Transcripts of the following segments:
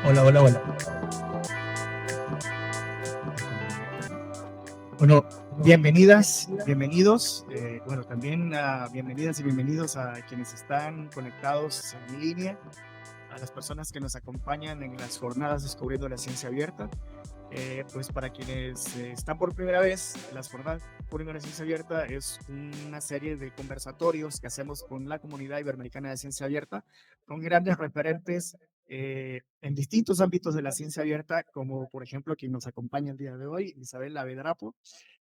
Hola, hola, hola. Bueno, bienvenidas, bienvenidos. Bueno, también bienvenidas y bienvenidos a quienes están conectados en línea, a las personas que nos acompañan en las jornadas Descubriendo la Ciencia Abierta. Pues para quienes están por primera vez, las jornadas Descubriendo la Ciencia Abierta es una serie de conversatorios que hacemos con la comunidad iberoamericana de ciencia abierta, con grandes referentes en distintos ámbitos de la ciencia abierta, como por ejemplo quien nos acompaña el día de hoy, Isabel Lavedrapo,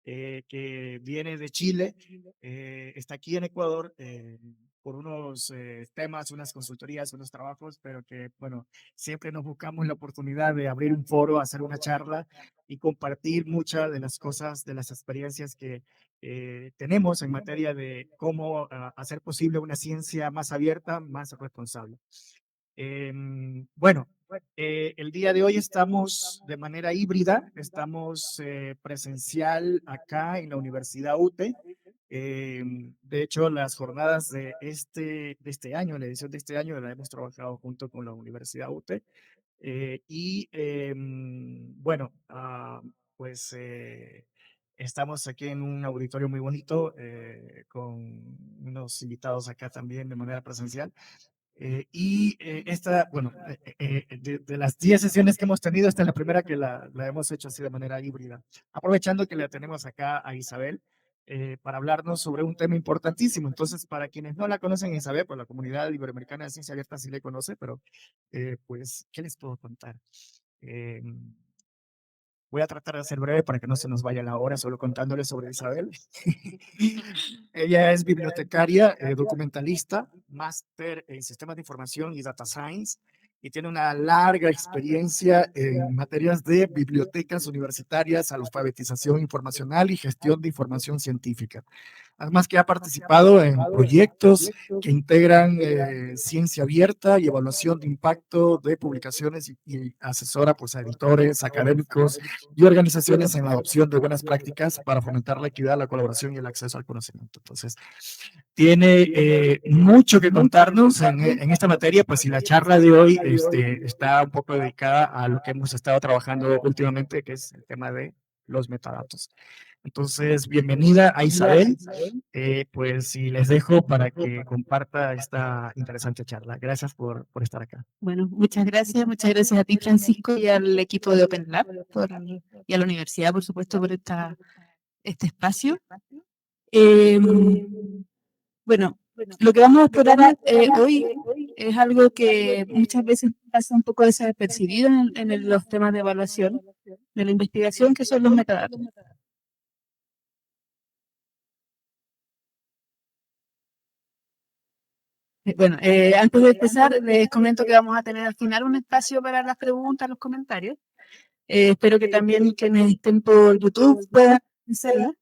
que viene de Chile, está aquí en Ecuador por unos temas, unas consultorías, unos trabajos, pero que, bueno, siempre nos buscamos la oportunidad de abrir un foro, hacer una charla y compartir muchas de las cosas, de las experiencias que tenemos en materia de cómo hacer posible una ciencia más abierta, más responsable. Bueno, el día de hoy estamos de manera híbrida, estamos presencial acá en la Universidad UTE. De hecho, las jornadas de este año, la edición de este año, la hemos trabajado junto con la Universidad UTE. Bueno, pues estamos aquí en un auditorio muy bonito con unos invitados acá también de manera presencial. Esta, bueno, de las 10 sesiones que hemos tenido, esta es la primera que la hemos hecho así de manera híbrida. Aprovechando que la tenemos acá a Isabel para hablarnos sobre un tema importantísimo. Entonces, para quienes no la conocen, Isabel, pues la comunidad iberoamericana de ciencia abierta sí le conoce, pero pues, ¿qué les puedo contar? Eh, Voy a tratar de ser breve para que no se nos vaya la hora solo contándoles sobre Isabel. Ella es bibliotecaria, documentalista, máster en sistemas de información y data science, y tiene una larga experiencia en materias de bibliotecas universitarias, alfabetización informacional y gestión de información científica. Además que ha participado en proyectos que integran ciencia abierta y evaluación de impacto de publicaciones y asesora pues, a editores, académicos y organizaciones en la adopción de buenas prácticas para fomentar la equidad, la colaboración y el acceso al conocimiento. Entonces, tiene mucho que contarnos en esta materia, pues y la charla de hoy está un poco dedicada a lo que hemos estado trabajando últimamente, que es el tema de los metadatos. Entonces, bienvenida a Isabel, pues y les dejo para que comparta esta interesante charla. Gracias por estar acá. Bueno, muchas gracias a ti, Francisco, y al equipo de Open Lab y a la universidad, por supuesto, por este espacio. Bueno, lo que vamos a explorar hoy es algo que muchas veces pasa un poco desapercibido en los temas de evaluación de la investigación, que son los metadatos. Bueno, antes de empezar, les comento que vamos a tener al final un espacio para las preguntas, los comentarios. Espero que también quienes estén por YouTube puedan hacerlo.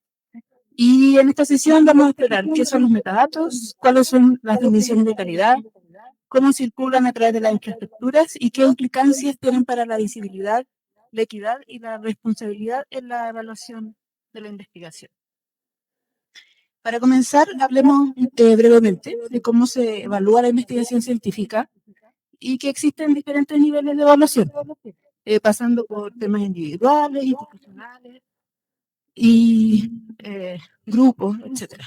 Y en esta sesión vamos a explorar qué son los metadatos, cuáles son las definiciones de calidad, cómo circulan a través de las infraestructuras y qué implicancias tienen para la visibilidad, la equidad y la responsabilidad en la evaluación de la investigación. Para comenzar, hablemos brevemente de cómo se evalúa la investigación científica y que existen diferentes niveles de evaluación, pasando por temas individuales, institucionales y grupos, etc.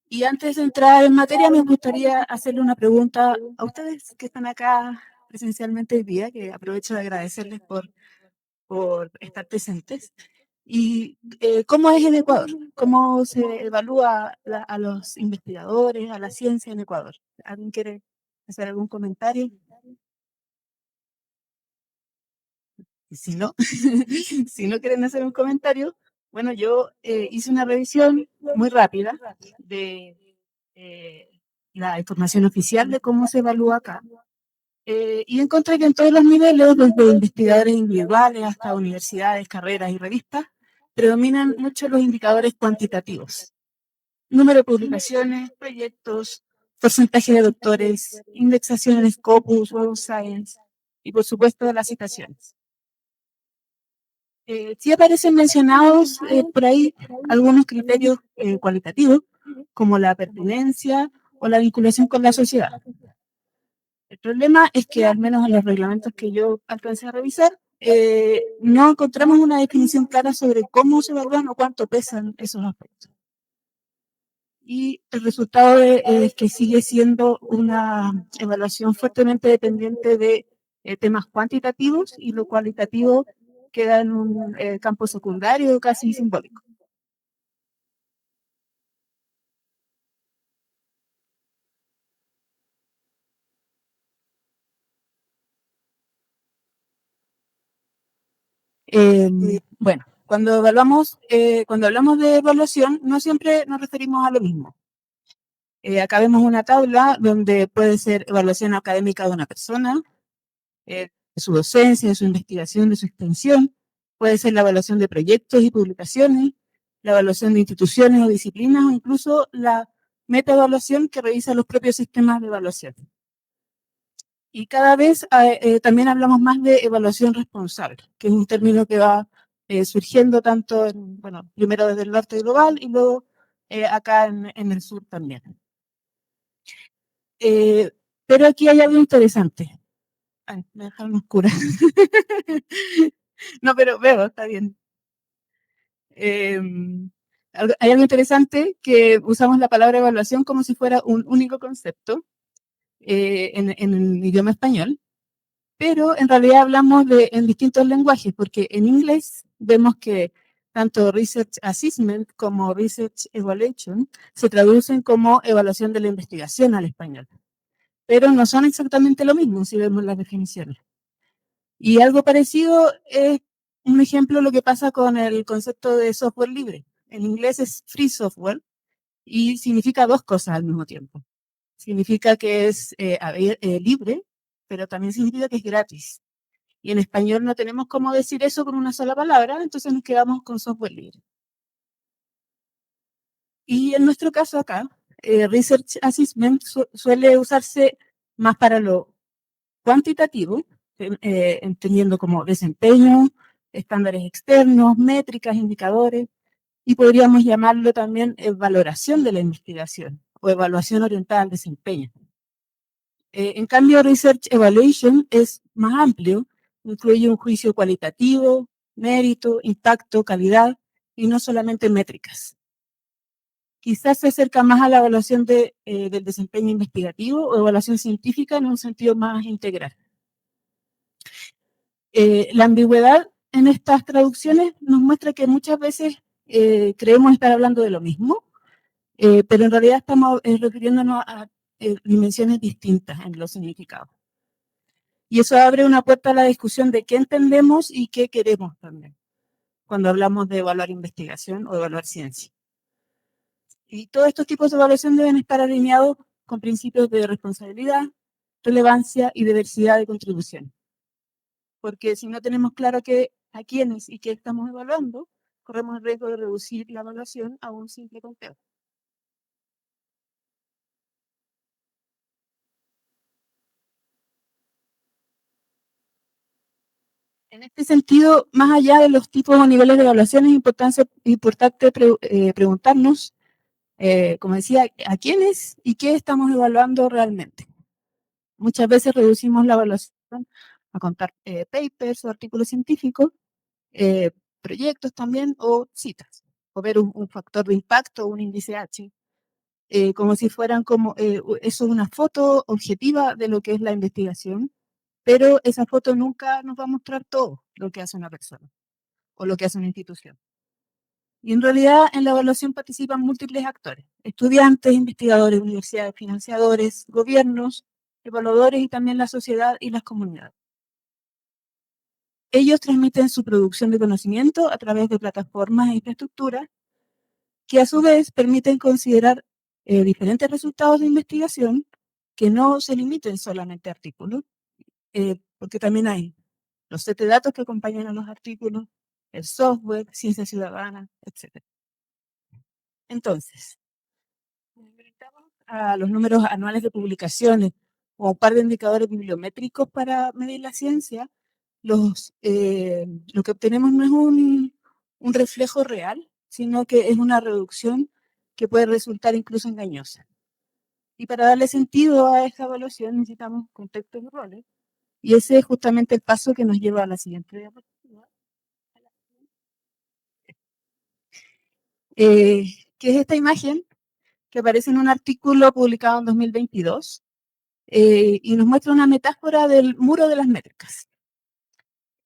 Y antes de entrar en materia, me gustaría hacerle una pregunta a ustedes que están acá presencialmente hoy día, que aprovecho de agradecerles por estar presentes. ¿Y cómo es en Ecuador? ¿Cómo se evalúa a los investigadores, a la ciencia en Ecuador? ¿Alguien quiere hacer algún comentario? Y si no, si no quieren hacer un comentario, bueno, yo hice una revisión muy rápida de la información oficial de cómo se evalúa acá. Y encontré que en todos los niveles, desde investigadores individuales hasta universidades, carreras y revistas, predominan mucho los indicadores cuantitativos. Número de publicaciones, proyectos, porcentaje de doctores, indexación en Scopus, Web of Science y, por supuesto, las citaciones. Sí aparecen mencionados por ahí algunos criterios cualitativos, como la pertinencia o la vinculación con la sociedad. problema es que, al menos en los reglamentos que yo alcancé a revisar, no encontramos una definición clara sobre cómo se evalúan o cuánto pesan esos aspectos. Y el resultado es que sigue siendo una evaluación fuertemente dependiente de temas cuantitativos, y lo cualitativo queda en un campo secundario casi simbólico. Bueno, cuando hablamos de evaluación, no siempre nos referimos a lo mismo. Acá vemos una tabla donde puede ser evaluación académica de una persona, de su docencia, de su investigación, de su extensión. Puede ser la evaluación de proyectos y publicaciones, la evaluación de instituciones o disciplinas, o incluso la metaevaluación que revisa los propios sistemas de evaluación. Y cada vez también hablamos más de evaluación responsable, que es un término que va surgiendo tanto, bueno, primero desde el norte global y luego acá en el sur también. Pero aquí hay algo interesante. Ay, me dejaron oscura. No, pero veo, está bien. Hay algo interesante, que usamos la palabra evaluación como si fuera un único concepto en el idioma español, pero en realidad hablamos en distintos lenguajes, porque en inglés vemos que tanto Research Assessment como Research Evaluation se traducen como evaluación de la investigación al español, pero no son exactamente lo mismo si vemos las definiciones. Y algo parecido es un ejemplo lo que pasa con el concepto de software libre. En inglés es free software y significa dos cosas al mismo tiempo. Significa que es libre, pero también significa que es gratis. Y en español no tenemos cómo decir eso con una sola palabra, entonces nos quedamos con software libre. Y en nuestro caso acá, Research Assessment suele usarse más para lo cuantitativo, entendiendo como desempeño, estándares externos, métricas, indicadores, y podríamos llamarlo también valoración de la investigación o evaluación orientada al desempeño. En cambio, Research Evaluation es más amplio, incluye un juicio cualitativo, mérito, impacto, calidad, y no solamente métricas. Quizás se acerca más a la evaluación del desempeño investigativo o evaluación científica en un sentido más integral. La ambigüedad en estas traducciones nos muestra que muchas veces creemos estar hablando de lo mismo, pero en realidad estamos refiriéndonos a dimensiones distintas en los significados. Y eso abre una puerta a la discusión de qué entendemos y qué queremos también, cuando hablamos de evaluar investigación o evaluar ciencia. Y todos estos tipos de evaluación deben estar alineados con principios de responsabilidad, relevancia y diversidad de contribución. Porque si no tenemos claro a quiénes y qué estamos evaluando, corremos el riesgo de reducir la evaluación a un simple conteo. En este sentido, más allá de los tipos o niveles de evaluación, es importante preguntarnos, como decía, a quiénes y qué estamos evaluando realmente. Muchas veces reducimos la evaluación a contar papers o artículos científicos, proyectos también, o citas, o ver un factor de impacto o un índice H, como si fueran eso es una foto objetiva de lo que es la investigación, pero esa foto nunca nos va a mostrar todo lo que hace una persona o lo que hace una institución. Y en realidad en la evaluación participan múltiples actores: estudiantes, investigadores, universidades, financiadores, gobiernos, evaluadores y también la sociedad y las comunidades. Ellos transmiten su producción de conocimiento a través de plataformas e infraestructuras que a su vez permiten considerar diferentes resultados de investigación que no se limiten solamente a artículos, porque también hay los set de datos que acompañan a los artículos, el software, ciencia ciudadana, etc. Entonces, a los números anuales de publicaciones o un par de indicadores bibliométricos para medir la ciencia, lo que obtenemos no es un reflejo real, sino que es una reducción que puede resultar incluso engañosa. Y para darle sentido a esta evaluación necesitamos contextos y roles. Y ese es justamente el paso que nos lleva a la siguiente diapositiva. Que es esta imagen que aparece en un artículo publicado en 2022 y nos muestra una metáfora del muro de las métricas.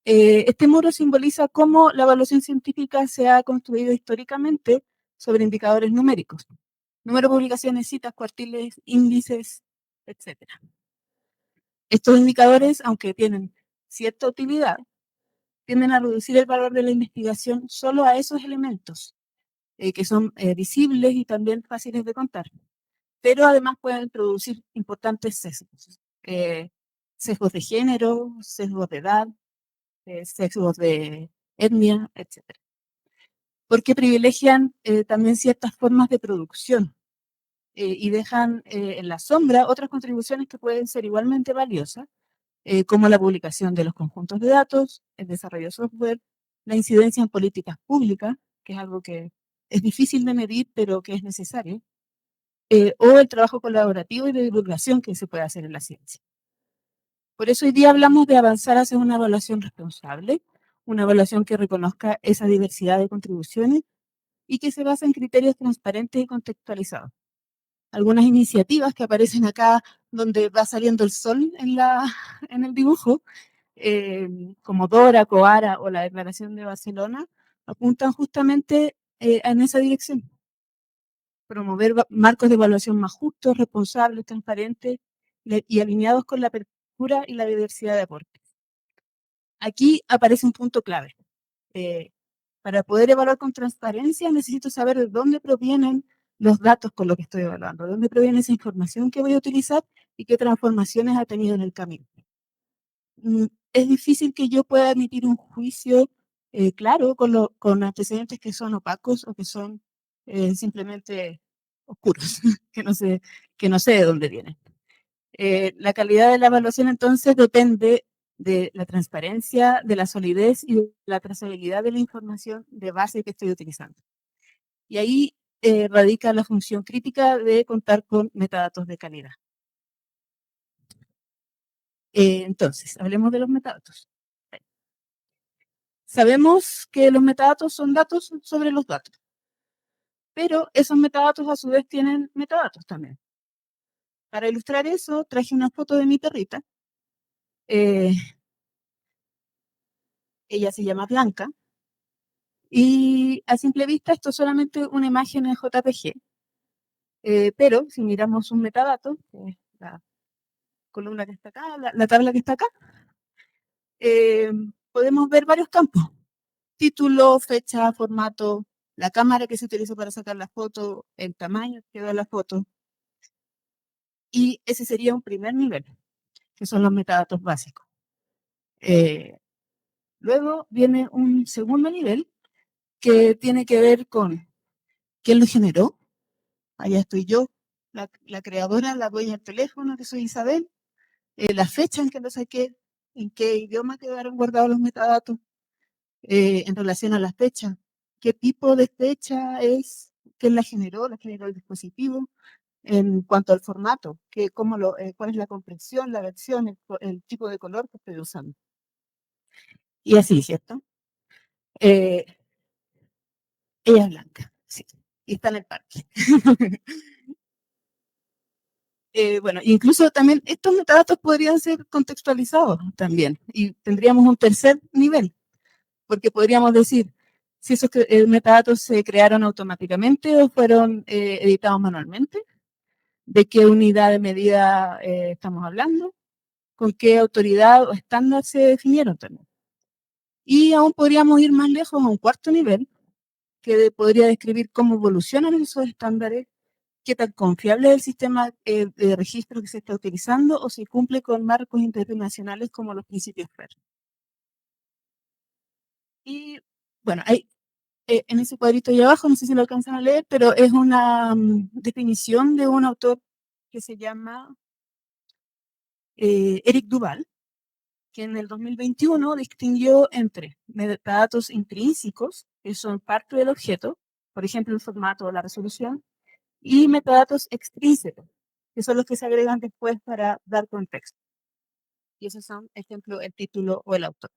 Este muro simboliza cómo la evaluación científica se ha construido históricamente sobre indicadores numéricos. Número de publicaciones, citas, cuartiles, índices, etc. Estos indicadores, aunque tienen cierta utilidad, tienden a reducir el valor de la investigación solo a esos elementos que son visibles y también fáciles de contar. Pero además pueden producir importantes sesgos. Sesgos de género, sesgos de edad, sesgos de etnia, etc. Porque privilegian también ciertas formas de producción y dejan en la sombra otras contribuciones que pueden ser igualmente valiosas, como la publicación de los conjuntos de datos, el desarrollo de software, la incidencia en políticas públicas, que es algo que es difícil de medir, pero que es necesario, o el trabajo colaborativo y de divulgación que se puede hacer en la ciencia. Por eso hoy día hablamos de avanzar hacia una evaluación responsable, una evaluación que reconozca esa diversidad de contribuciones y que se basa en criterios transparentes y contextualizados. Algunas iniciativas que aparecen acá donde va saliendo el sol en el dibujo, como Dora, Coara o la Declaración de Barcelona, apuntan justamente en esa dirección. Promover marcos de evaluación más justos, responsables, transparentes y alineados con la apertura y la diversidad de aportes. Aquí aparece un punto clave. Para poder evaluar con transparencia necesito saber de dónde provienen los datos con los que estoy evaluando, de dónde proviene esa información que voy a utilizar y qué transformaciones ha tenido en el camino. Es difícil que yo pueda emitir un juicio claro con antecedentes que son opacos o que son simplemente oscuros, que no sé de dónde vienen. La calidad de la evaluación entonces depende de la transparencia, de la solidez y de la trazabilidad de la información de base que estoy utilizando. Y ahí radica la función crítica de contar con metadatos de calidad. Entonces, hablemos de los metadatos. Sabemos que los metadatos son datos sobre los datos, pero esos metadatos a su vez tienen metadatos también. Para ilustrar eso, traje una foto de mi perrita. Ella se llama Blanca. Y a simple vista esto es solamente una imagen en JPG. Pero si miramos un metadato, que es la columna que está acá, la tabla que está acá, podemos ver varios campos. Título, fecha, formato, la cámara que se utilizó para sacar la foto, el tamaño que da la foto. Y ese sería un primer nivel, que son los metadatos básicos. Luego viene un segundo nivel que tiene que ver con quién lo generó. Allá estoy yo, la creadora, la dueña del teléfono, que soy Isabel, la fecha en que lo saqué, en qué idioma quedaron guardados los metadatos, en relación a la fecha, qué tipo de fecha es, quién la generó el dispositivo, en cuanto al formato, cuál es la compresión, la versión, el tipo de color que estoy usando. Y así, ¿cierto? Ella es blanca, sí, y está en el parque. Bueno, incluso también estos metadatos podrían ser contextualizados también y tendríamos un tercer nivel, porque podríamos decir si esos metadatos se crearon automáticamente o fueron editados manualmente, de qué unidad de medida estamos hablando, con qué autoridad o estándar se definieron también. Y aún podríamos ir más lejos a un cuarto nivel, que podría describir cómo evolucionan esos estándares, qué tan confiable es el sistema de registro que se está utilizando o si cumple con marcos internacionales como los principios FAIR. Y bueno, en ese cuadrito ahí abajo, no sé si lo alcanzan a leer, pero es una definición de un autor que se llama Eric Duval, que en el 2021 distinguió entre metadatos intrínsecos, que son parte del objeto, por ejemplo, el formato o la resolución, y metadatos extrínsecos, que son los que se agregan después para dar contexto. Y esos son, ejemplo, el título o el autor.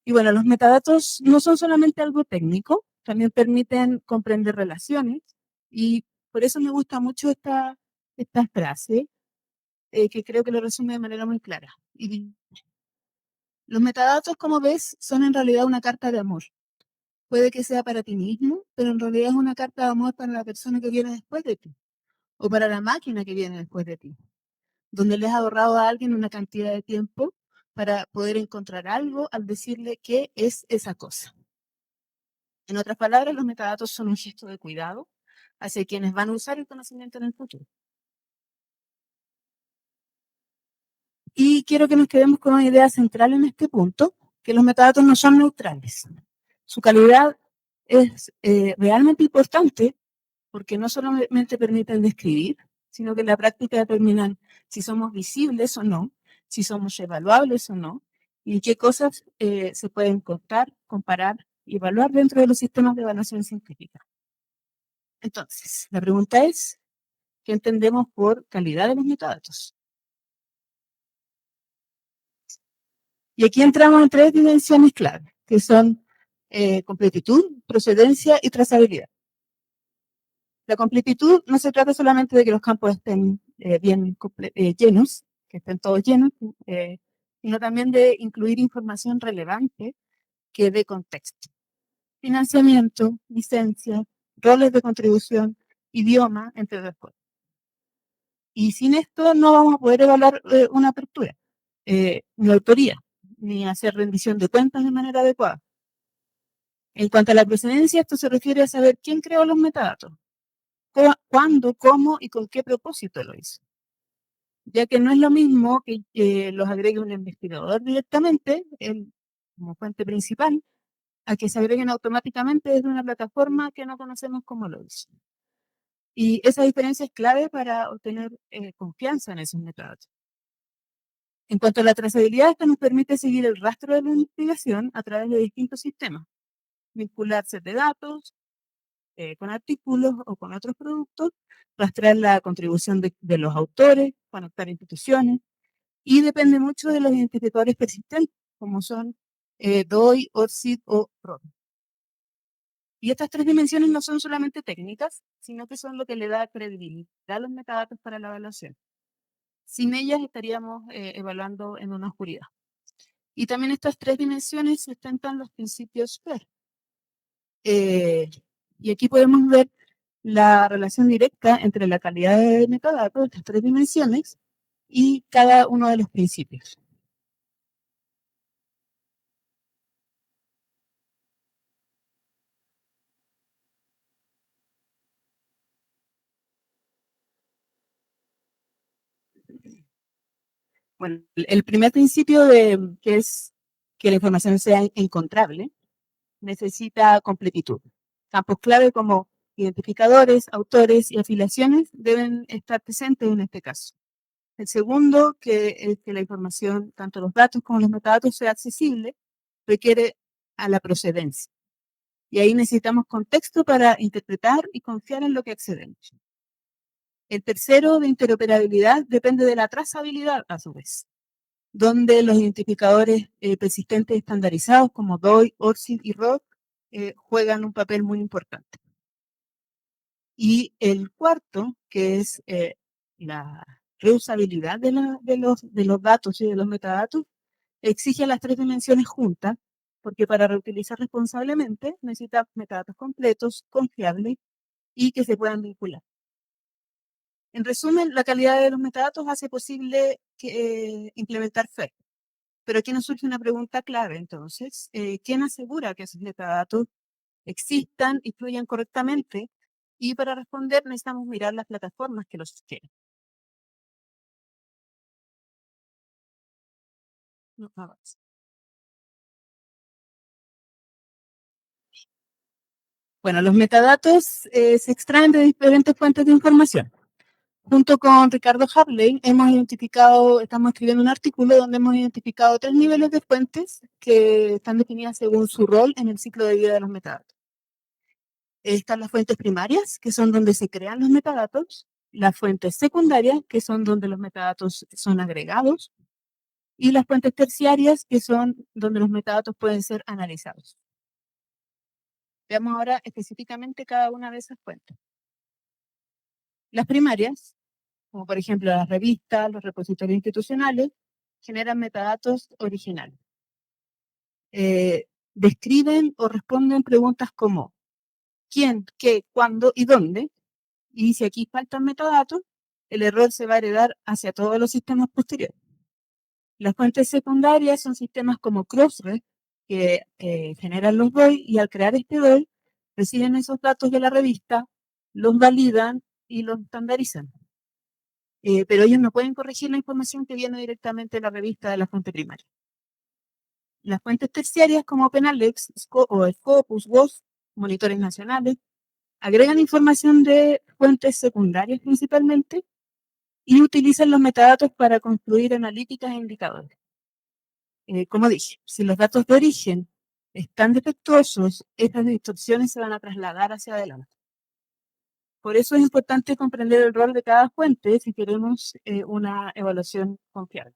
Y bueno, los metadatos no son solamente algo técnico, también permiten comprender relaciones y por eso me gusta mucho esta frase, que creo que lo resume de manera muy clara. Y los metadatos, como ves, son en realidad una carta de amor. Puede que sea para ti mismo, pero en realidad es una carta de amor para la persona que viene después de ti o para la máquina que viene después de ti, donde le has ahorrado a alguien una cantidad de tiempo para poder encontrar algo al decirle qué es esa cosa. En otras palabras, los metadatos son un gesto de cuidado hacia quienes van a usar el conocimiento en el futuro. Y quiero que nos quedemos con una idea central en este punto, que los metadatos no son neutrales. Su calidad es realmente importante porque no solamente permiten describir, sino que en la práctica determinan si somos visibles o no, si somos evaluables o no, y qué cosas se pueden contar, comparar y evaluar dentro de los sistemas de evaluación científica. Entonces, la pregunta es, ¿qué entendemos por calidad de los metadatos? Y aquí entramos en tres dimensiones clave, que son completitud, procedencia y trazabilidad. La completitud no se trata solamente de que los campos estén bien llenos, que estén todos llenos, sino también de incluir información relevante que dé contexto. Financiamiento, licencia, roles de contribución, idioma, entre otras cosas. Y sin esto no vamos a poder evaluar una apertura, ni autoría, ni hacer rendición de cuentas de manera adecuada. En cuanto a la procedencia, esto se refiere a saber quién creó los metadatos, cuándo, cómo y con qué propósito lo hizo. Ya que no es lo mismo que los agregue un investigador directamente, como fuente principal, a que se agreguen automáticamente desde una plataforma que no conocemos cómo lo hizo. Y esa diferencia es clave para obtener confianza en esos metadatos. En cuanto a la trazabilidad, esta nos permite seguir el rastro de la investigación a través de distintos sistemas, vincular sets de datos con artículos o con otros productos, rastrear la contribución de los autores, conectar instituciones, y depende mucho de los identificadores persistentes, como son DOI, ORCID o ROT. Y estas tres dimensiones no son solamente técnicas, sino que son lo que le da credibilidad a los metadatos para la evaluación. Sin ellas estaríamos evaluando en una oscuridad. Y también estas tres dimensiones sustentan los principios FAIR. Y aquí podemos ver la relación directa entre la calidad de metadatos, estas tres dimensiones, y cada uno de los principios. Bueno, el primer principio que es que la información sea encontrable, necesita completitud. Campos clave como identificadores, autores y afiliaciones deben estar presentes en este caso. El segundo, que es que la información, tanto los datos como los metadatos, sea accesible, requiere a la procedencia. Y ahí necesitamos contexto para interpretar y confiar en lo que accedemos. El tercero, de interoperabilidad, depende de la trazabilidad, a su vez, donde los identificadores persistentes estandarizados como DOI, ORCID y ROT juegan un papel muy importante. Y el cuarto, que es la reusabilidad de los datos y de los metadatos, exige las tres dimensiones juntas, porque para reutilizar responsablemente necesita metadatos completos, confiables y que se puedan vincular. En resumen, la calidad de los metadatos hace posible implementar FAIR. Pero aquí nos surge una pregunta clave, entonces, ¿quién asegura que esos metadatos existan y fluyan correctamente? Y para responder necesitamos mirar las plataformas que los sostienen. No, avanza. Bueno, los metadatos se extraen de diferentes fuentes de información. Junto con Ricardo Hartley estamos escribiendo un artículo donde hemos identificado tres niveles de fuentes que están definidas según su rol en el ciclo de vida de los metadatos. Están las fuentes primarias, que son donde se crean los metadatos, las fuentes secundarias, que son donde los metadatos son agregados, y las fuentes terciarias, que son donde los metadatos pueden ser analizados. Veamos ahora específicamente cada una de esas fuentes. Las primarias, como por ejemplo las revistas, los repositorios institucionales, generan metadatos originales. Describen o responden preguntas como quién, qué, cuándo y dónde. Y si aquí faltan metadatos, el error se va a heredar hacia todos los sistemas posteriores. Las fuentes secundarias son sistemas como Crossref, que generan los DOI y al crear este DOI, reciben esos datos de la revista, los validan y los estandarizan. Pero ellos no pueden corregir la información que viene directamente de la revista de la fuente primaria. Las fuentes terciarias como OpenAlex o Scopus, WOS, monitores nacionales, agregan información de fuentes secundarias principalmente y utilizan los metadatos para construir analíticas e indicadores. Como dije, si los datos de origen están defectuosos, estas distorsiones se van a trasladar hacia adelante. Por eso es importante comprender el rol de cada fuente si queremos una evaluación confiable.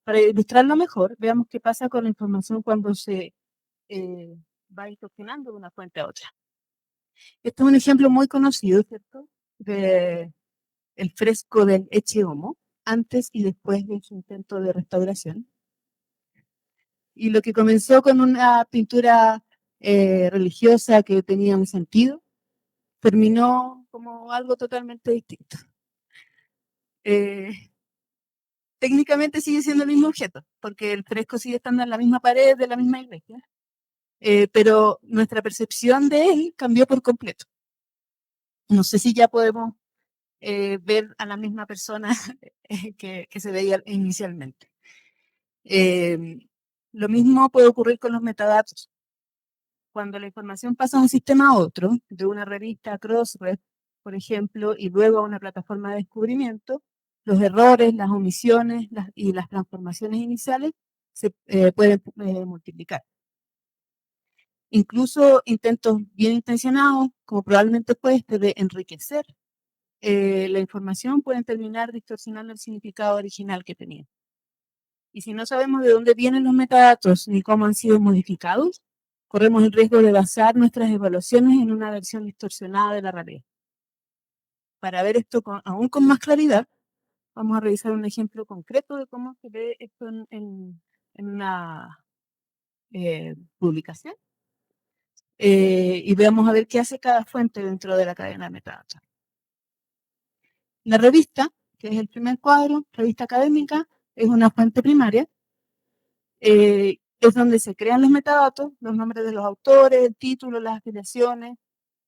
Para ilustrarlo mejor, veamos qué pasa con la información cuando se va distorsionando de una fuente a otra. Este es un ejemplo muy conocido, ¿cierto? De el fresco del Ecce Homo, antes y después de su intento de restauración. Y lo que comenzó con una pintura religiosa que tenía un sentido, terminó como algo totalmente distinto. Técnicamente sigue siendo el mismo objeto, porque el fresco sigue estando en la misma pared de la misma iglesia, pero nuestra percepción de él cambió por completo. No sé si ya podemos ver a la misma persona que se veía inicialmente. Lo mismo puede ocurrir con los metadatos. Cuando la información pasa de un sistema a otro, de una revista a Crossref, por ejemplo, y luego a una plataforma de descubrimiento, los errores, las omisiones y las transformaciones iniciales se pueden multiplicar. Incluso intentos bien intencionados, como probablemente fue este de enriquecer la información, pueden terminar distorsionando el significado original que tenía. Y si no sabemos de dónde vienen los metadatos ni cómo han sido modificados, corremos el riesgo de basar nuestras evaluaciones en una versión distorsionada de la realidad. Para ver esto aún con más claridad, vamos a revisar un ejemplo concreto de cómo se ve esto en una publicación. Y veamos a ver qué hace cada fuente dentro de la cadena de metadatos. La revista, que es el primer cuadro, revista académica, es una fuente primaria. Es donde se crean los metadatos, los nombres de los autores, el título, las afiliaciones.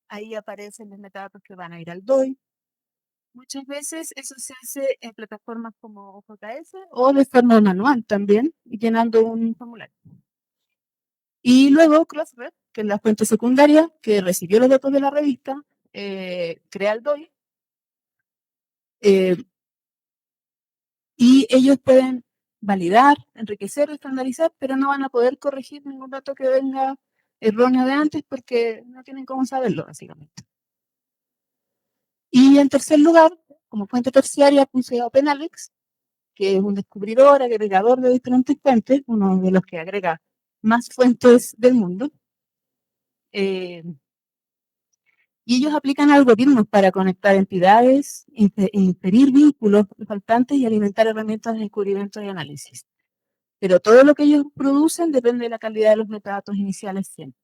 Ahí aparecen los metadatos que van a ir al DOI. Muchas veces eso se hace en plataformas como OJS o de forma manual también, llenando un formulario. Y luego Crossref, que es la fuente secundaria que recibió los datos de la revista, crea el DOI. Y ellos pueden validar, enriquecer, estandarizar, pero no van a poder corregir ningún dato que venga erróneo de antes porque no tienen cómo saberlo, básicamente. Y en tercer lugar, como fuente terciaria, puse OpenAlex, que es un descubridor, agregador de diferentes fuentes, uno de los que agrega más fuentes del mundo. Y ellos aplican algoritmos para conectar entidades, inferir vínculos faltantes y alimentar herramientas de descubrimiento y análisis. Pero todo lo que ellos producen depende de la calidad de los metadatos iniciales siempre.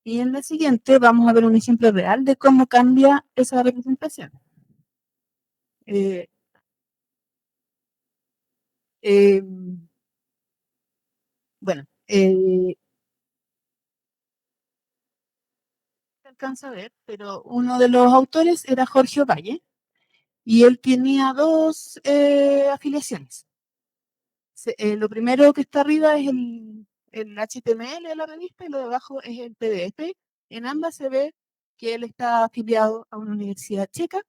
Y en la siguiente vamos a ver un ejemplo real de cómo cambia esa representación. Bueno, se alcanza a ver, pero uno de los autores era Jorge Ovalle y él tenía dos afiliaciones. Lo primero que está arriba es el HTML de la revista y lo de abajo es el PDF. En ambas se ve que él está afiliado a una universidad checa,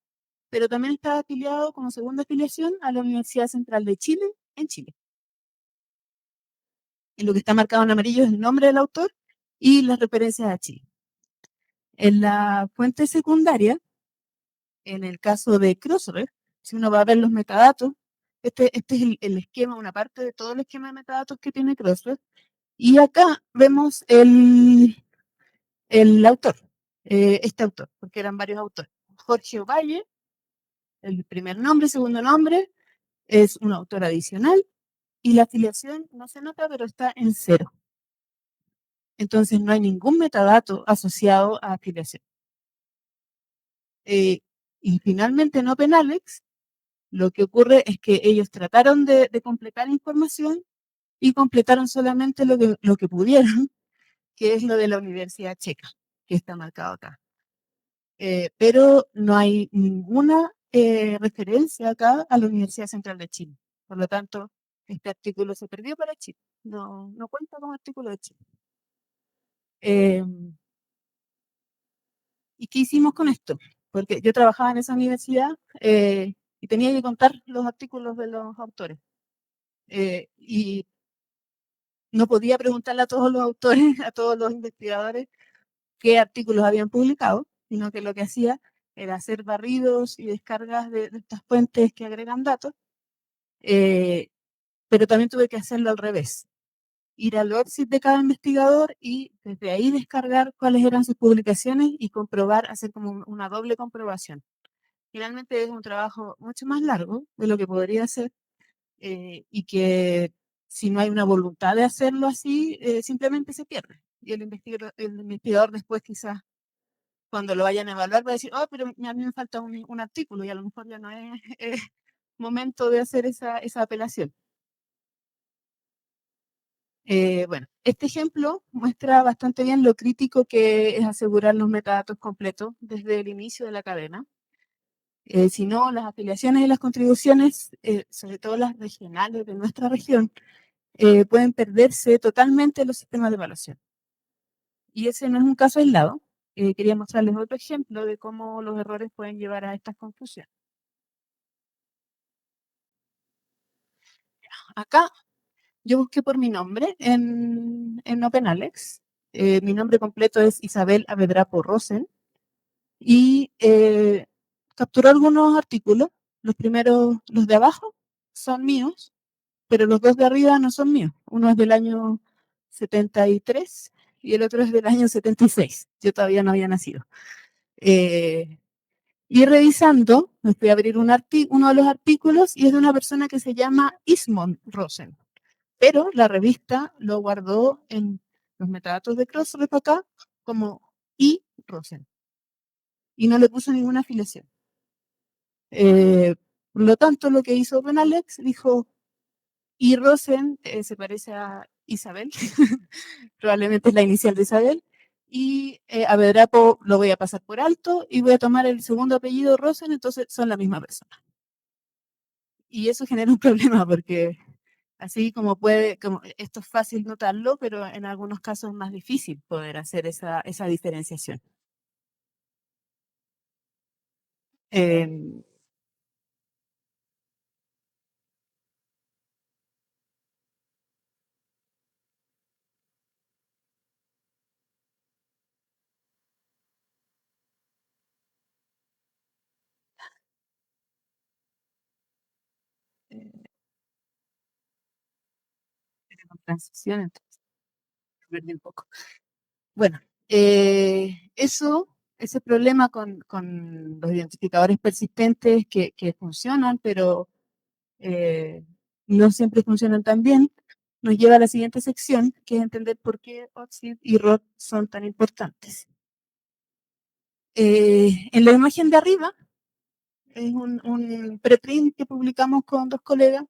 pero también está afiliado como segunda afiliación a la Universidad Central de Chile, en Chile. Y lo que está marcado en amarillo es el nombre del autor y las referencias a Chile. En la fuente secundaria, en el caso de Crossref, si uno va a ver los metadatos, este es el esquema, una parte de todo el esquema de metadatos que tiene Crossref, y acá vemos el autor, este autor, porque eran varios autores. Jorge Ovalle, el primer nombre, segundo nombre, es un autor adicional, y la afiliación no se nota, pero está en 0. Entonces no hay ningún metadato asociado a afiliación. Y finalmente en OpenAlex, lo que ocurre es que ellos trataron de completar información y completaron solamente lo que pudieron, que es lo de la Universidad Checa, que está marcado acá. Pero no hay ninguna referencia acá a la Universidad Central de Chile. Por lo tanto, este artículo se perdió para Chile. No cuenta como artículo de Chile. ¿Y qué hicimos con esto? Porque yo trabajaba en esa universidad y tenía que contar los artículos de los autores. Y no podía preguntarle a todos los autores, a todos los investigadores, qué artículos habían publicado, sino que lo que hacía era hacer barridos y descargas de estas fuentes que agregan datos, pero también tuve que hacerlo al revés. Ir al website de cada investigador y desde ahí descargar cuáles eran sus publicaciones y comprobar, hacer como una doble comprobación. Finalmente es un trabajo mucho más largo de lo que podría ser y que si no hay una voluntad de hacerlo así, simplemente se pierde. Y el investigador después quizás cuando lo vayan a evaluar va a decir, oh, pero a mí me falta un artículo y a lo mejor ya no es momento de hacer esa apelación. Bueno, este ejemplo muestra bastante bien lo crítico que es asegurar los metadatos completos desde el inicio de la cadena. Si no, las afiliaciones y las contribuciones, sobre todo las regionales de nuestra región, pueden perderse totalmente en los sistemas de evaluación. Y ese no es un caso aislado. Quería mostrarles otro ejemplo de cómo los errores pueden llevar a estas conclusiones. Acá yo busqué por mi nombre en OpenAlex. Mi nombre completo es Isabel Avedrapo Rosen y capturó algunos artículos. Los primeros, los de abajo, son míos, pero los dos de arriba no son míos. Uno es del año 73 y el otro es del año 76. Yo todavía no había nacido. Y revisando, me fui a abrir uno de los artículos y es de una persona que se llama Ismond Rosen. Pero la revista lo guardó en los metadatos de Crossref acá como I. Rosen y no le puso ninguna afiliación. Por lo tanto, lo que hizo OpenAlex dijo, I. Rosen se parece a Isabel, probablemente es la inicial de Isabel, y a Bedrapo lo voy a pasar por alto y voy a tomar el segundo apellido Rosen, entonces son la misma persona. Y eso genera un problema porque así como esto es fácil notarlo, pero en algunos casos es más difícil poder hacer esa diferenciación. Eh, transición, entonces, me perdí un poco. Bueno, ese problema con los identificadores persistentes que funcionan, pero no siempre funcionan tan bien, nos lleva a la siguiente sección, que es entender por qué OXID y ROT son tan importantes. En la imagen de arriba es un preprint que publicamos con dos colegas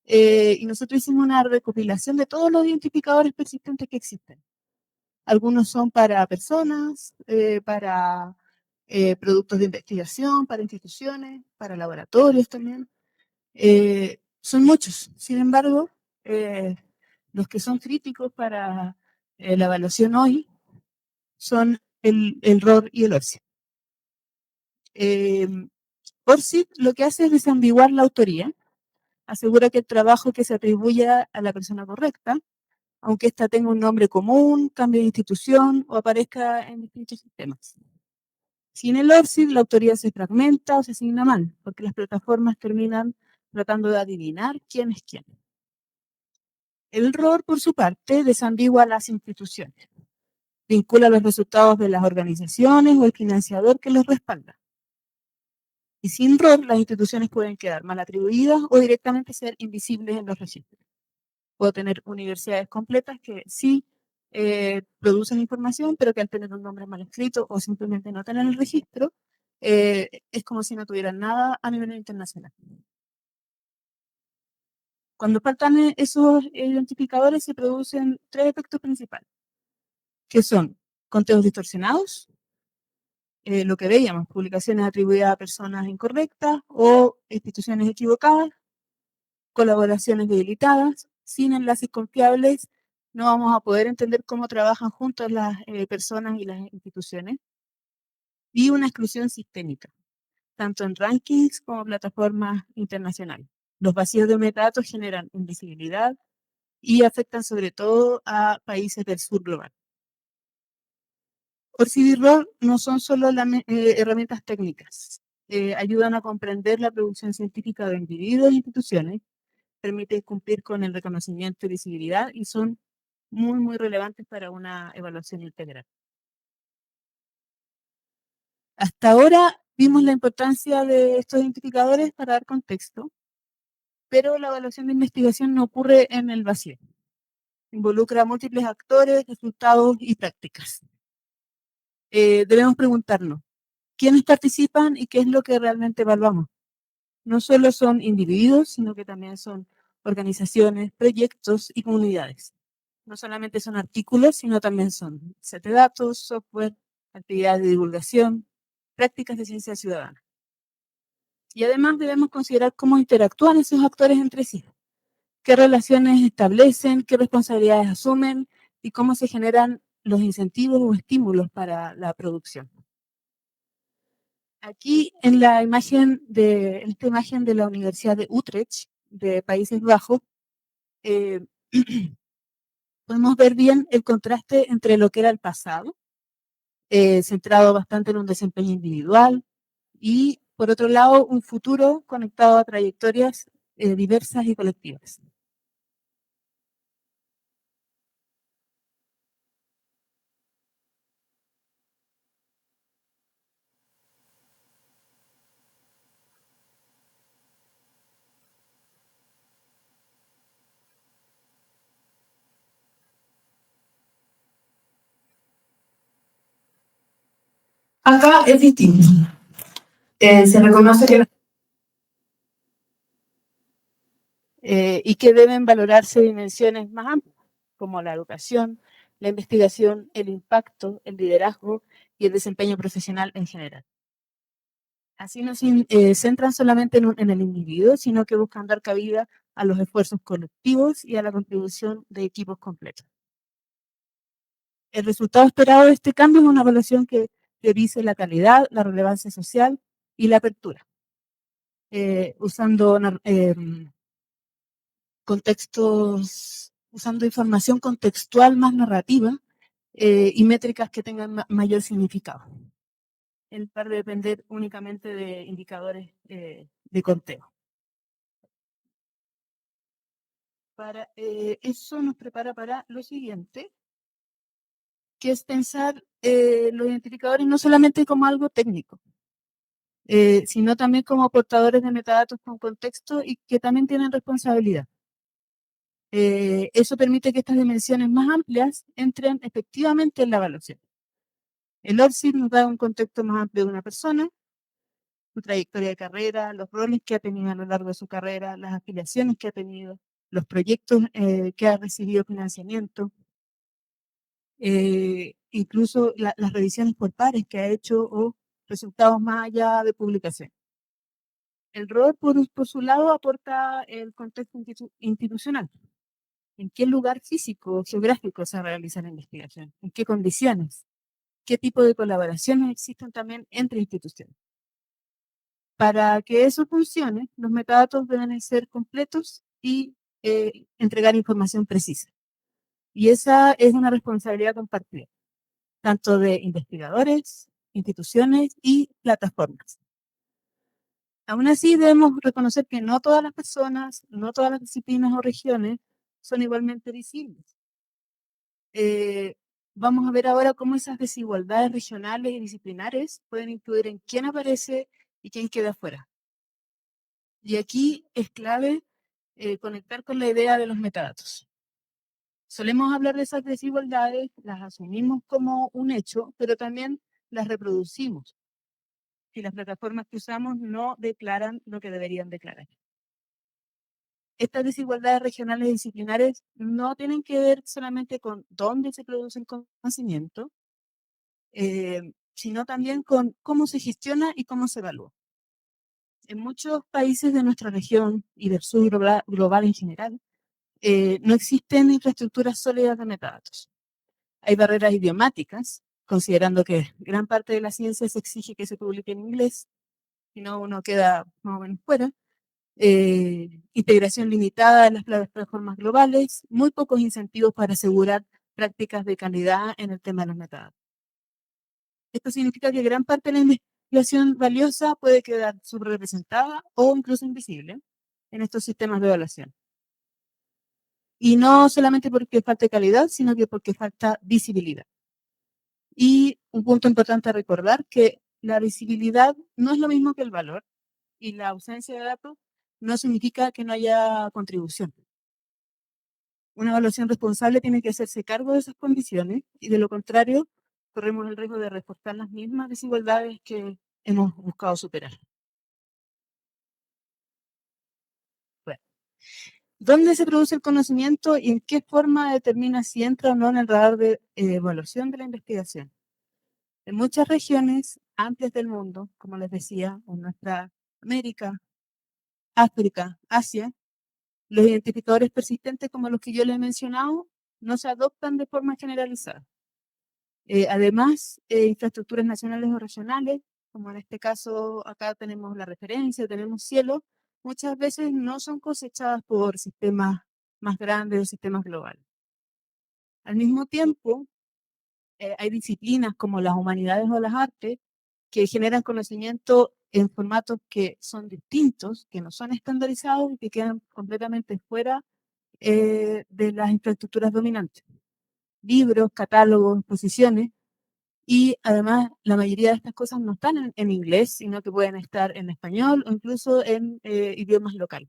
y nosotros hicimos una recopilación de todos los identificadores persistentes que existen. Algunos son para personas, para productos de investigación, para instituciones, para laboratorios también. Son muchos. Sin embargo, los que son críticos para la evaluación hoy son el ROR y el ORCID. ORCID lo que hace es desambiguar la autoría, asegura que el trabajo que se atribuya a la persona correcta, aunque ésta tenga un nombre común, cambie de institución o aparezca en distintos sistemas. Sin el ORCID, la autoría se fragmenta o se asigna mal, porque las plataformas terminan tratando de adivinar quién es quién. El ROR, por su parte, desambigua las instituciones. Vincula los resultados de las organizaciones o el financiador que los respalda. Y sin ROR, las instituciones pueden quedar mal atribuidas o directamente ser invisibles en los registros. Puedo tener universidades completas que sí producen información, pero que al tener un nombre mal escrito o simplemente no tener el registro, es como si no tuvieran nada a nivel internacional. Cuando faltan esos identificadores, se producen tres efectos principales, que son conteos distorsionados, lo que veíamos, publicaciones atribuidas a personas incorrectas o instituciones equivocadas, colaboraciones debilitadas, sin enlaces confiables, no vamos a poder entender cómo trabajan juntas las personas y las instituciones, y una exclusión sistémica, tanto en rankings como plataformas internacionales. Los vacíos de metadatos generan invisibilidad y afectan sobre todo a países del sur global. ORCID y ROR no son solo herramientas técnicas, ayudan a comprender la producción científica de individuos e instituciones, permiten cumplir con el reconocimiento y visibilidad y son muy, muy relevantes para una evaluación integral. Hasta ahora vimos la importancia de estos identificadores para dar contexto, pero la evaluación de investigación no ocurre en el vacío. Involucra a múltiples actores, resultados y prácticas. Debemos preguntarnos, ¿quiénes participan y qué es lo que realmente evaluamos? No solo son individuos, sino que también son organizaciones, proyectos y comunidades. No solamente son artículos, sino también son set de datos, software, actividades de divulgación, prácticas de ciencia ciudadana. Y además debemos considerar cómo interactúan esos actores entre sí, qué relaciones establecen, qué responsabilidades asumen y cómo se generan los incentivos o estímulos para la producción. Aquí en esta imagen de la Universidad de Utrecht, de Países Bajos, podemos ver bien el contraste entre lo que era el pasado, centrado bastante en un desempeño individual, y por otro lado, un futuro conectado a trayectorias diversas y colectivas. Acá es distinto. Se reconoce que y que deben valorarse dimensiones más amplias, como la educación, la investigación, el impacto, el liderazgo y el desempeño profesional en general. Así no se centran solamente en el individuo, sino que buscan dar cabida a los esfuerzos colectivos y a la contribución de equipos completos. El resultado esperado de este cambio es una evaluación que priorice la calidad, la relevancia social y la apertura, usando usando información contextual más narrativa y métricas que tengan mayor significado, en lugar de depender únicamente de indicadores de conteo. Eso nos prepara para lo siguiente, que es pensar los identificadores no solamente como algo técnico, sino también como portadores de metadatos con contexto y que también tienen responsabilidad. Eso permite que estas dimensiones más amplias entren efectivamente en la evaluación. El ORCID nos da un contexto más amplio de una persona, su trayectoria de carrera, los roles que ha tenido a lo largo de su carrera, las afiliaciones que ha tenido, los proyectos que ha recibido financiamiento, incluso las revisiones por pares que ha hecho o resultados más allá de publicación. El ROR, por su lado, aporta el contexto institucional. ¿En qué lugar físico o geográfico se realiza la investigación? ¿En qué condiciones? ¿Qué tipo de colaboraciones existen también entre instituciones? Para que eso funcione, los metadatos deben ser completos y entregar información precisa. Y esa es una responsabilidad compartida, tanto de investigadores, instituciones y plataformas. Aún así, debemos reconocer que no todas las personas, no todas las disciplinas o regiones son igualmente visibles. Vamos a ver ahora cómo esas desigualdades regionales y disciplinares pueden influir en quién aparece y quién queda afuera. Y aquí es clave conectar con la idea de los metadatos. Solemos hablar de esas desigualdades, las asumimos como un hecho, pero también las reproducimos si las plataformas que usamos no declaran lo que deberían declarar. Estas desigualdades regionales y disciplinares no tienen que ver solamente con dónde se produce el conocimiento, sino también con cómo se gestiona y cómo se evalúa. En muchos países de nuestra región y del sur global en general, no existen infraestructuras sólidas de metadatos. Hay barreras idiomáticas, considerando que gran parte de la ciencia se exige que se publique en inglés, si no uno queda más o menos fuera. Integración limitada en las plataformas globales, muy pocos incentivos para asegurar prácticas de calidad en el tema de los metadatos. Esto significa que gran parte de la investigación valiosa puede quedar subrepresentada o incluso invisible en estos sistemas de evaluación. Y no solamente porque falte calidad, sino que porque falta visibilidad. Y un punto importante a recordar, que la visibilidad no es lo mismo que el valor, y la ausencia de datos no significa que no haya contribución. Una evaluación responsable tiene que hacerse cargo de esas condiciones, y de lo contrario, corremos el riesgo de reforzar las mismas desigualdades que hemos buscado superar. Bueno, ¿dónde se produce el conocimiento y en qué forma determina si entra o no en el radar de evaluación de la investigación? En muchas regiones amplias del mundo, como les decía, en nuestra América, África, Asia, los identificadores persistentes como los que yo les he mencionado no se adoptan de forma generalizada. Además, infraestructuras nacionales o regionales, como en este caso acá tenemos la referencia, tenemos cielo, muchas veces no son cosechadas por sistemas más grandes o sistemas globales. Al mismo tiempo, hay disciplinas como las humanidades o las artes que generan conocimiento en formatos que son distintos, que no son estandarizados y que quedan completamente fuera de las infraestructuras dominantes. Libros, catálogos, exposiciones, y además la mayoría de estas cosas no están en inglés, sino que pueden estar en español o incluso en idiomas locales.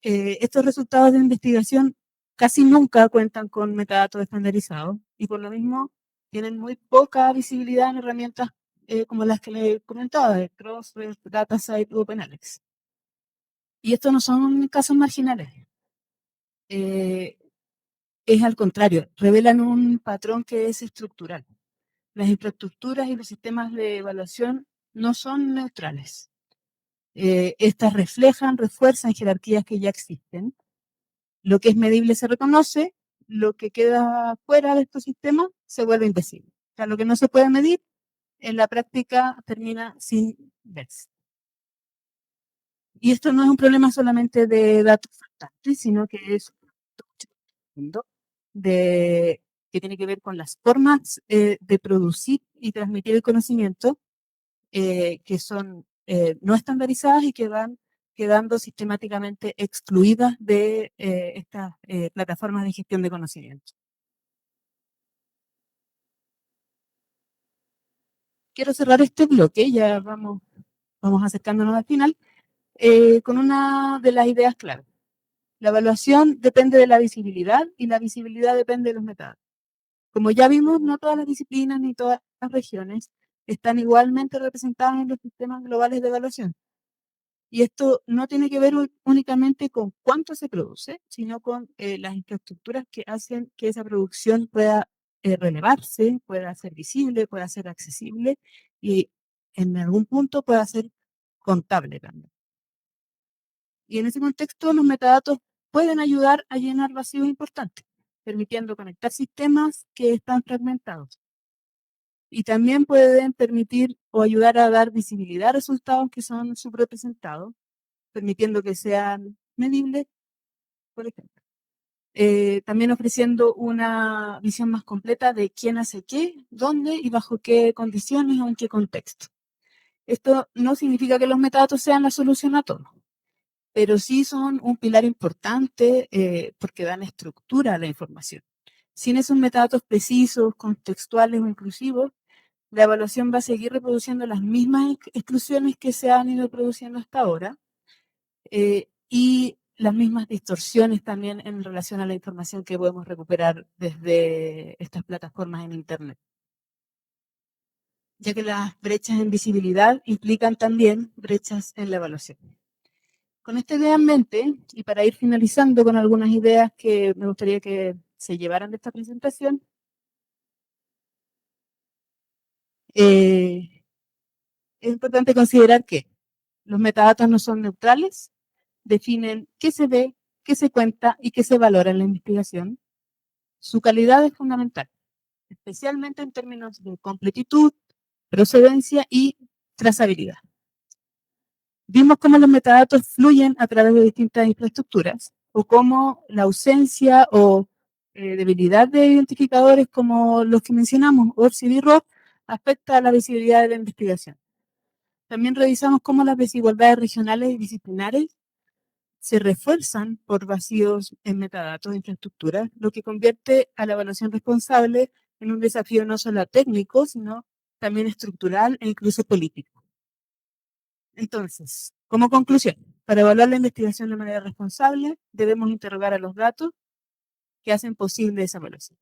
Estos resultados de investigación casi nunca cuentan con metadatos estandarizados y por lo mismo tienen muy poca visibilidad en herramientas como las que le comentaba, de Crossref, DataCite o OpenAlex. Y estos no son casos marginales. Es al contrario, revelan un patrón que es estructural. Las infraestructuras y los sistemas de evaluación no son neutrales. Estas reflejan, refuerzan jerarquías que ya existen. Lo que es medible se reconoce, lo que queda fuera de estos sistemas se vuelve invisible. O sea, lo que no se puede medir, en la práctica termina sin verse. Y esto no es un problema solamente de datos faltantes, sino que es un de que tiene que ver con las formas de producir y transmitir el conocimiento, que son no estandarizadas y que van quedando sistemáticamente excluidas de estas plataformas de gestión de conocimiento. Quiero cerrar este bloque, ya vamos acercándonos al final, con una de las ideas clave. La evaluación depende de la visibilidad y la visibilidad depende de los metadatos. Como ya vimos, no todas las disciplinas ni todas las regiones están igualmente representadas en los sistemas globales de evaluación. Y esto no tiene que ver únicamente con cuánto se produce, sino con las infraestructuras que hacen que esa producción pueda relevarse, pueda ser visible, pueda ser accesible y en algún punto pueda ser contable también. Y en ese contexto, los metadatos pueden ayudar a llenar vacíos importantes, permitiendo conectar sistemas que están fragmentados. Y también pueden permitir o ayudar a dar visibilidad a resultados que son subrepresentados, permitiendo que sean medibles, por ejemplo. también ofreciendo una visión más completa de quién hace qué, dónde y bajo qué condiciones o en qué contexto. Esto no significa que los metadatos sean la solución a todo, pero sí son un pilar importante porque dan estructura a la información. Sin esos metadatos precisos, contextuales o inclusivos, la evaluación va a seguir reproduciendo las mismas exclusiones que se han ido produciendo hasta ahora y las mismas distorsiones también en relación a la información que podemos recuperar desde estas plataformas en Internet, ya que las brechas en visibilidad implican también brechas en la evaluación. Con esta idea en mente, y para ir finalizando con algunas ideas que me gustaría que se llevaran de esta presentación, es importante considerar que los metadatos no son neutrales, definen qué se ve, qué se cuenta y qué se valora en la investigación. Su calidad es fundamental, especialmente en términos de completitud, procedencia y trazabilidad. Vimos cómo los metadatos fluyen a través de distintas infraestructuras o cómo la ausencia o debilidad de identificadores como los que mencionamos, ORCID y ROP, afecta a la visibilidad de la investigación. También revisamos cómo las desigualdades regionales y disciplinares se refuerzan por vacíos en metadatos de infraestructura, lo que convierte a la evaluación responsable en un desafío no solo técnico, sino también estructural e incluso político. Entonces, como conclusión, para evaluar la investigación de manera responsable, debemos interrogar a los datos que hacen posible esa evaluación.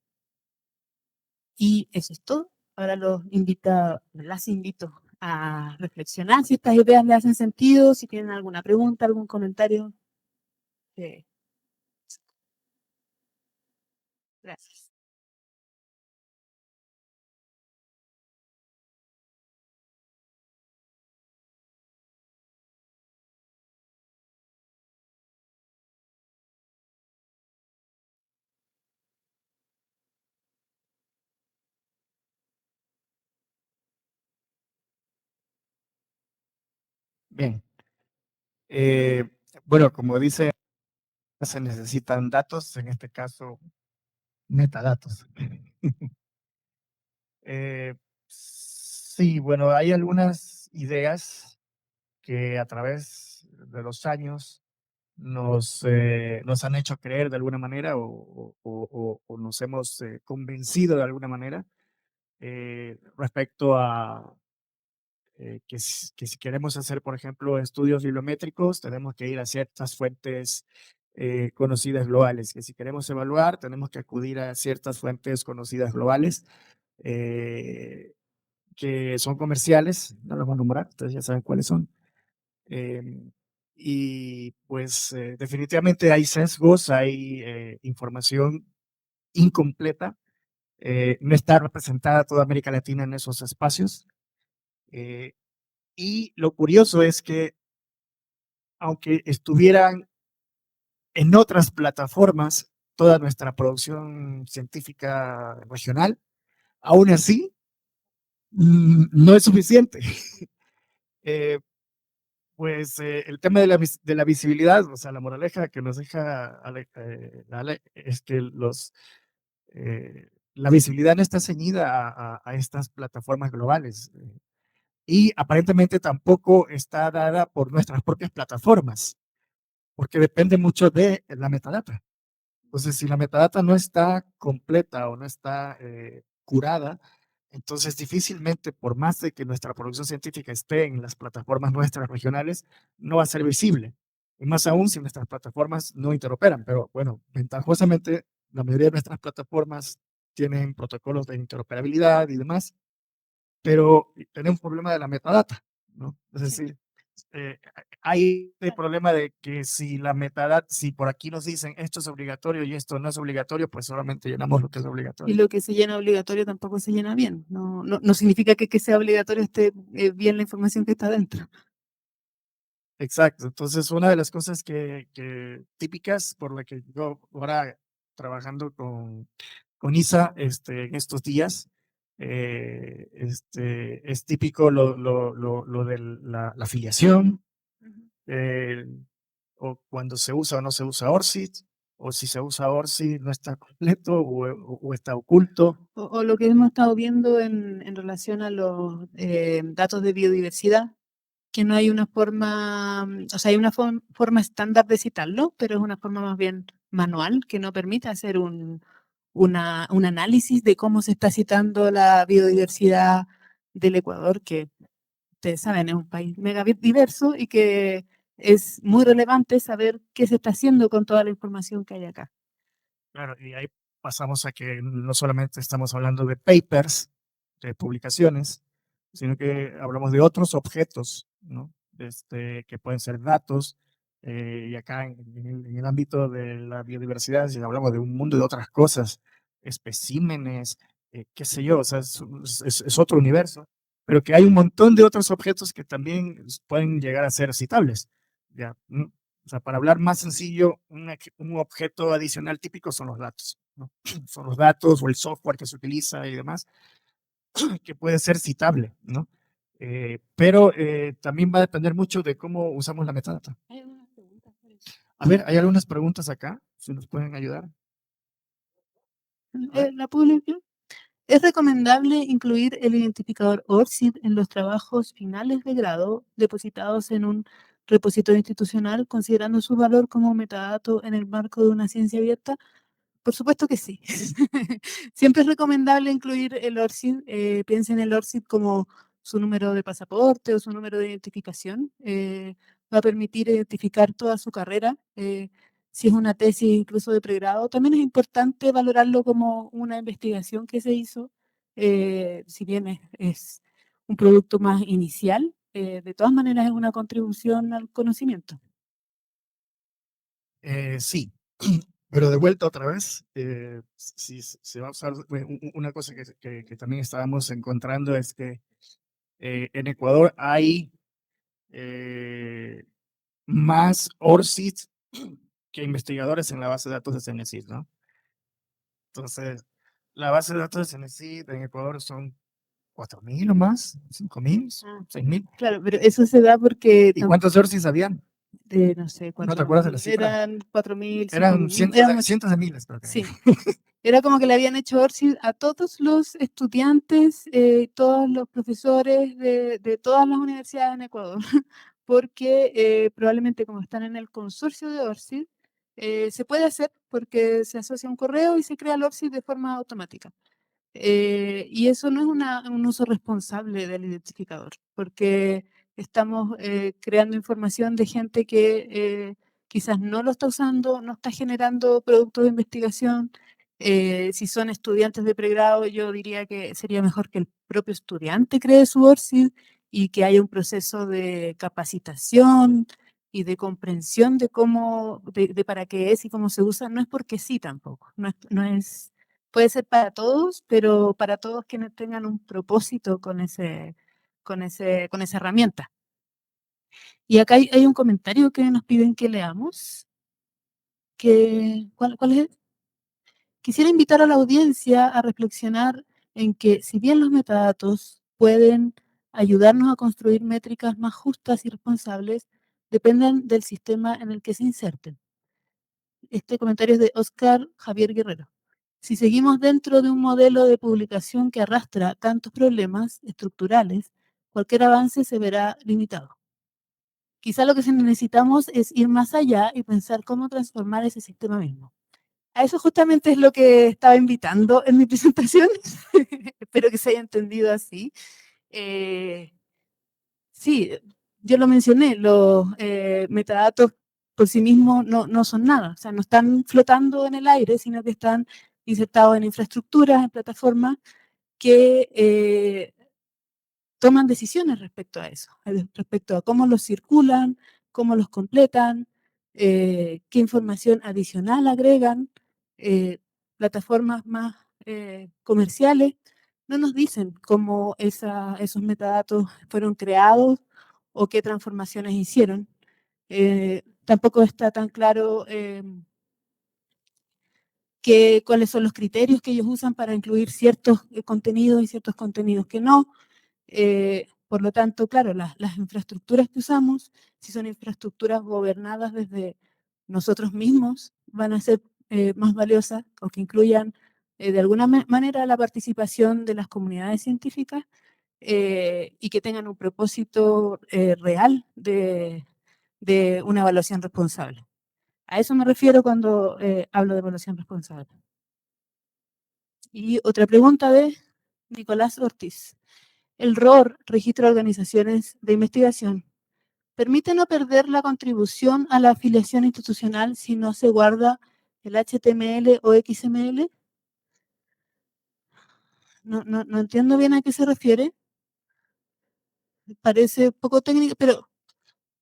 Y eso es todo. Ahora las invito a reflexionar si estas ideas les hacen sentido, si tienen alguna pregunta, algún comentario. Gracias. Bien. Eh, bueno, como dice, se necesitan datos, en este caso, metadatos. Sí, bueno, hay algunas ideas que a través de los años nos han hecho creer de alguna manera o nos hemos convencido de alguna manera respecto a que si queremos hacer, por ejemplo, estudios bibliométricos, tenemos que ir a ciertas fuentes conocidas globales, que si queremos evaluar, tenemos que acudir a ciertas fuentes conocidas globales eh, que son comerciales, no los voy a nombrar, ustedes ya saben cuáles son. Y pues definitivamente hay sesgos, hay información incompleta, no está representada toda América Latina en esos espacios. Y lo curioso es que aunque estuvieran en otras plataformas toda nuestra producción científica regional, aún así no es suficiente. Eh, pues el tema de la visibilidad, o sea, la moraleja que nos deja Ale, es que la visibilidad no está ceñida a estas plataformas globales y aparentemente tampoco está dada por nuestras propias plataformas, porque depende mucho de la metadata. Entonces, si la metadata no está completa o no está curada, entonces difícilmente, por más de que nuestra producción científica esté en las plataformas nuestras regionales, no va a ser visible. Y más aún si nuestras plataformas no interoperan. Pero bueno, ventajosamente, la mayoría de nuestras plataformas tienen protocolos de interoperabilidad y demás, pero tenemos un problema de la metadata, ¿no? Es decir, eh, hay el problema de que si la metadata, si por aquí nos dicen esto es obligatorio y esto no es obligatorio, pues solamente llenamos lo que es Y obligatorio. lo que se llena obligatorio tampoco se llena bien. No significa que sea obligatorio esté bien la información que está dentro. Exacto. Entonces, una de las cosas típicas por la que yo ahora trabajando con ISA en estos días, es típico lo de la afiliación, Ujú. o cuando se usa o no se usa ORCID, o si se usa ORCID no está completo o está oculto. O lo que hemos estado viendo en relación a los datos de biodiversidad, que no hay una forma, o sea, hay una forma estándar de citarlo, pero es una forma más bien manual que no permite hacer un análisis de cómo se está citando la biodiversidad del Ecuador, que ustedes saben, es un país mega diverso y que es muy relevante saber qué se está haciendo con toda la información que hay acá. Claro, y ahí pasamos a que no solamente estamos hablando de papers, de publicaciones, sino que hablamos de otros objetos, ¿no? Que pueden ser datos, y acá en el ámbito de la biodiversidad, si hablamos de un mundo de otras cosas, especímenes, qué sé yo, o sea, es otro universo, pero que hay un montón de otros objetos que también pueden llegar a ser citables, ¿ya? O sea, para hablar más sencillo, un objeto adicional típico son los datos, ¿no? Son los datos o el software que se utiliza y demás, que puede ser citable, ¿no? Pero también va a depender mucho de cómo usamos la metadata. Hay algunas preguntas por eso. A ver, hay algunas preguntas acá, si nos pueden ayudar. A ver. La publicación. ¿Es recomendable incluir el identificador ORCID en los trabajos finales de grado depositados en un repositorio institucional, considerando su valor como metadato en el marco de una ciencia abierta? Por supuesto que sí. Siempre es recomendable incluir el ORCID. Piensen en el ORCID como su número de pasaporte o su número de identificación. Va a permitir identificar toda su carrera. Si es una tesis incluso de pregrado, también es importante valorarlo como una investigación que se hizo. Si bien es un producto más inicial, de todas maneras es una contribución al conocimiento. Sí, pero de vuelta otra vez, si se va a usar, una cosa que también estábamos encontrando es que en Ecuador hay eh, más ORCID que investigadores en la base de datos de CENESID, ¿no? Entonces, la base de datos de CENESID en Ecuador son 4.000 o más, 5.000, 6.000. Claro, pero eso se da porque ¿Y cuántos ORCIDs habían? no sé, ¿No te acuerdas de la 4.000, cifra? eran 4.000, Eran 5.000, cientos eran de, muchos. cientos de miles, creo que eran. Sí, era como que le habían hecho ORCID a todos los estudiantes, todos los profesores de todas las universidades en Ecuador, porque probablemente como están en el consorcio de ORCID, se puede hacer porque se asocia un correo y se crea el ORCID de forma automática. Y eso no es un uso responsable del identificador, porque estamos creando información de gente que quizás no lo está usando, no está generando productos de investigación. Si son estudiantes de pregrado, yo diría que sería mejor que el propio estudiante cree su ORCID y que haya un proceso de capacitación y de comprensión de cómo, de para qué es y cómo se usa. No es porque sí tampoco, no es. Puede ser para todos, pero para todos quienes tengan un propósito con esa herramienta. Y acá hay un comentario que nos piden que leamos. ¿Cuál es? Quisiera invitar a la audiencia a reflexionar en que si bien los metadatos pueden ayudarnos a construir métricas más justas y responsables, dependen del sistema en el que se inserten. Este comentario es de Oscar Javier Guerrero. Si seguimos dentro de un modelo de publicación que arrastra tantos problemas estructurales, cualquier avance se verá limitado. Quizá lo que necesitamos es ir más allá y pensar cómo transformar ese sistema mismo. A eso justamente es lo que estaba invitando en mi presentación. Espero que se haya entendido así. Eh, sí, yo lo mencioné, los metadatos por sí mismos no son nada, o sea, no están flotando en el aire, sino que están insertados en infraestructuras, en plataformas que toman decisiones respecto a eso, respecto a cómo los circulan, cómo los completan, qué información adicional agregan, eh, plataformas más comerciales no nos dicen cómo esos metadatos fueron creados o qué transformaciones hicieron. Tampoco está tan claro cuáles son los criterios que ellos usan para incluir ciertos contenidos y ciertos contenidos que no. Por lo tanto, claro, las infraestructuras que usamos, si son infraestructuras gobernadas desde nosotros mismos van a ser más valiosas, o que incluyan de alguna manera la participación de las comunidades científicas y que tengan un propósito real de una evaluación responsable. A eso me refiero cuando hablo de evaluación responsable. Y otra pregunta de Nicolás Ortiz. ¿El ROR, Registro de Organizaciones de Investigación, permite no perder la contribución a la afiliación institucional si no se guarda el HTML o XML? No entiendo bien a qué se refiere. Parece poco técnico, pero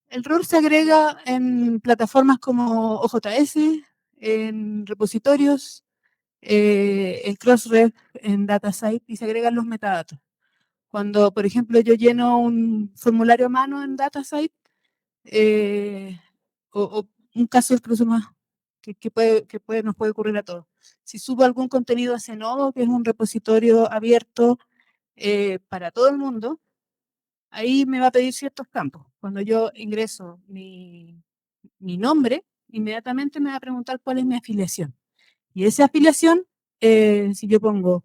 el ROR se agrega en plataformas como OJS, en repositorios, en Crossref, en DataSite, y se agregan los metadatos. Cuando, por ejemplo, yo lleno un formulario a mano en DataSite, o un caso incluso más que nos puede ocurrir a todos. Si subo algún contenido a Zenodo, que es un repositorio abierto para todo el mundo, ahí me va a pedir ciertos campos. Cuando yo ingreso mi nombre, inmediatamente me va a preguntar cuál es mi afiliación. Y esa afiliación, si yo pongo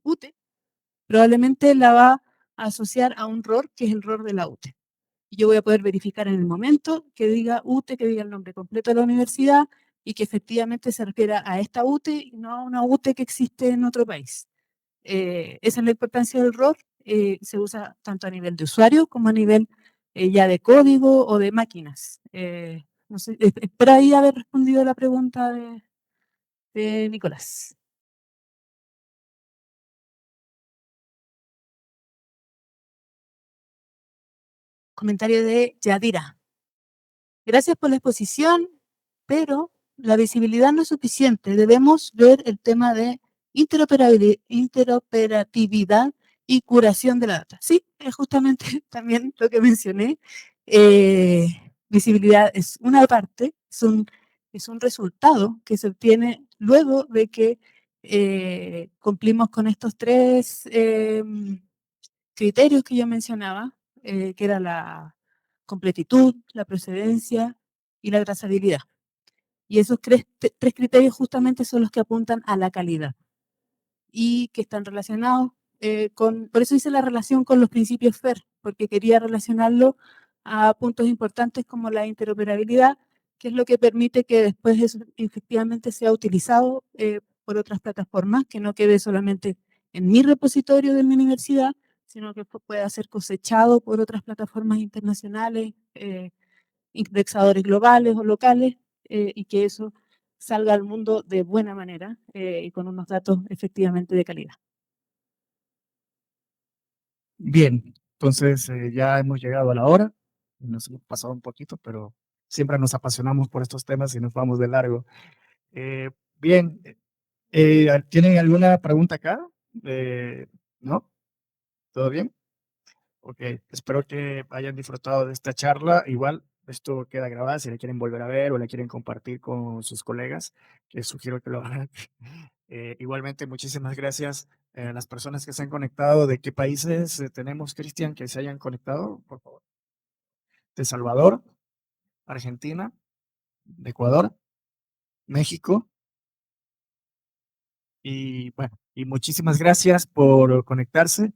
UTE, probablemente la va a asociar a un ROR, que es el ROR de la UTE. Y yo voy a poder verificar en el momento que diga UTE, que diga el nombre completo de la universidad y que efectivamente se refiera a esta UTE y no a una UTE que existe en otro país. Esa es la importancia del ROR. Se usa tanto a nivel de usuario como a nivel ya de código o de máquinas. No sé, espero ahí haber respondido la pregunta de Nicolás. Comentario de Yadira. Gracias por la exposición, pero la visibilidad no es suficiente. Debemos ver el tema de interoperatividad y curación de la data. Sí, es justamente también lo que mencioné. Visibilidad es una parte, es un resultado que se obtiene luego de que cumplimos con estos tres criterios que yo mencionaba, que era la completitud, la procedencia y la trazabilidad. Y esos tres criterios justamente son los que apuntan a la calidad y que están relacionados por eso hice la relación con los principios FAIR, porque quería relacionarlo a puntos importantes como la interoperabilidad, que es lo que permite que después eso efectivamente sea utilizado por otras plataformas, que no quede solamente en mi repositorio de mi universidad, sino que pueda ser cosechado por otras plataformas internacionales, indexadores globales o locales, y que eso salga al mundo de buena manera y con unos datos efectivamente de calidad. Bien, entonces ya hemos llegado a la hora, nos hemos pasado un poquito, pero siempre nos apasionamos por estos temas y nos vamos de largo. Bien, ¿tienen alguna pregunta acá? ¿No? ¿Todo bien? Ok, espero que hayan disfrutado de esta charla. Igual, esto queda grabado si la quieren volver a ver o la quieren compartir con sus colegas, les sugiero que lo hagan. Igualmente, muchísimas gracias a las personas que se han conectado. ¿De qué países tenemos, Cristian, que se hayan conectado? Por favor. De Salvador, Argentina, de Ecuador, México. Y bueno, y muchísimas gracias por conectarse.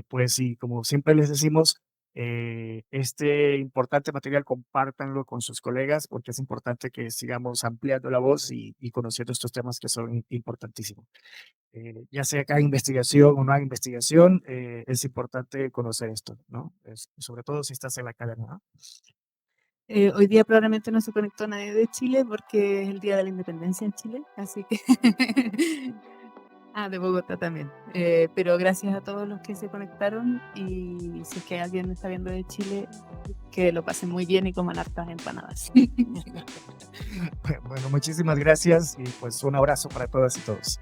Pues y como siempre les decimos, este importante material compártanlo con sus colegas porque es importante que sigamos ampliando la voz y conociendo estos temas que son importantísimos. Ya sea que haga investigación o no haga investigación, es importante conocer esto, ¿no? Sobre todo si estás en la cadena, ¿no? Hoy día probablemente no se conectó nadie de Chile porque es el Día de la Independencia en Chile, así que... de Bogotá también. Pero gracias a todos los que se conectaron y si es que alguien está viendo de Chile, que lo pasen muy bien y coman hartas empanadas. Bueno, muchísimas gracias y pues un abrazo para todas y todos.